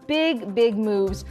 big moves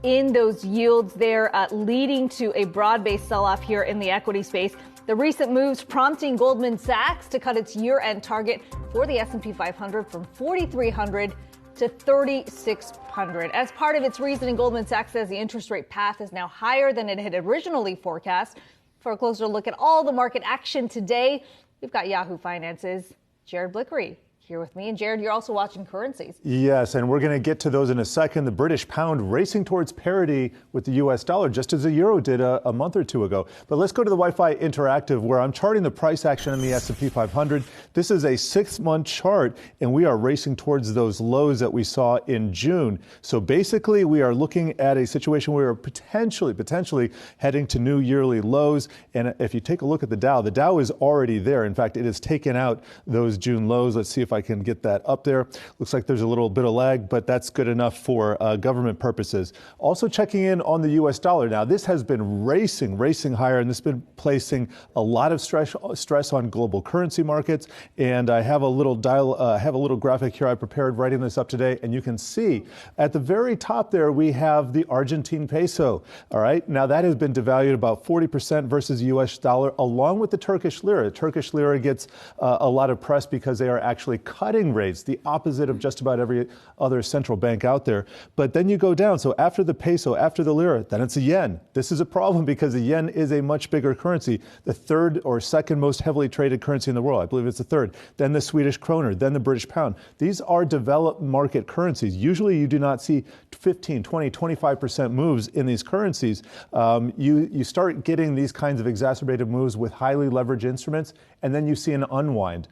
in those yields there, leading to a broad-based sell-off here in the equity space. The recent moves prompting Goldman Sachs to cut its year-end target for the S&P 500 from 4,300 to 3,600. As part of its reasoning, Goldman Sachs says the interest rate path is now higher than it had originally forecast. For a closer look at all the market action today, we've got Yahoo Finance's Jared Blikre here with me. And Jared, you're also watching currencies. Yes, and we're going to get to those in a second. The British pound racing towards parity with the U.S. dollar, just as the euro did a month or two ago. But let's go to the Wi-Fi Interactive, where I'm charting the price action in the S&P 500. This is a 6-month chart, and we are racing towards those lows that we saw in June. So basically, we are looking at a situation where we're potentially heading to new yearly lows. And if you take a look at the Dow is already there. In fact, it has taken out those June lows. Let's see if I can get that up there. Looks like there's a little bit of lag, but that's good enough for government purposes. Also checking in on the U.S. dollar. Now, this has been racing higher, and this has been placing a lot of stress on global currency markets. And I have a little graphic here I prepared writing this up today, and you can see at the very top there we have the Argentine peso. All right, now that has been devalued about 40% versus the U.S. dollar, along with the Turkish lira. The Turkish lira gets a lot of press because they are actually cutting rates, the opposite of just about every other central bank out there. But then you go down. So after the peso, after the lira, then it's the yen. This is a problem because the yen is a much bigger currency, the third or second most heavily traded currency in the world. I believe it's the third. Then the Swedish kroner, then the British pound. These are developed market currencies. Usually you do not see 15, 20, 25% moves in these currencies. You start getting these kinds of exacerbated moves with highly leveraged instruments, and then you see an unwind.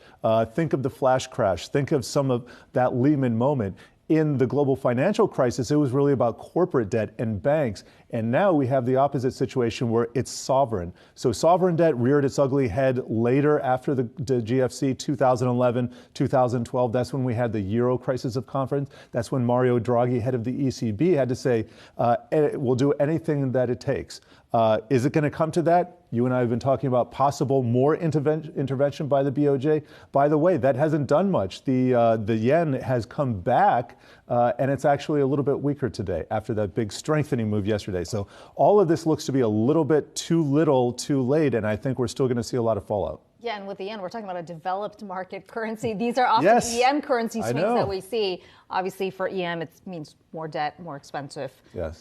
Think of the flash crash. Think of some of that Lehman moment. In the global financial crisis, it was really about corporate debt and banks. And now we have the opposite situation where it's sovereign. So sovereign debt reared its ugly head later after the GFC, 2011, 2012. That's when we had the Euro crisis of confidence. That's when Mario Draghi, head of the ECB, had to say, we'll do anything that it takes. Is it going to come to that? You and I have been talking about possible more intervention by the BOJ. By the way, that hasn't done much. The yen has come back, and it's actually a little bit weaker today after that big strengthening move yesterday. So all of this looks to be a little bit too little, too late, and I think we're still going to see a lot of fallout. Yeah, and with the yen, we're talking about a developed market currency. These are often EM currency swings that we see. Obviously, for EM, it means more debt, more expensive. Yes.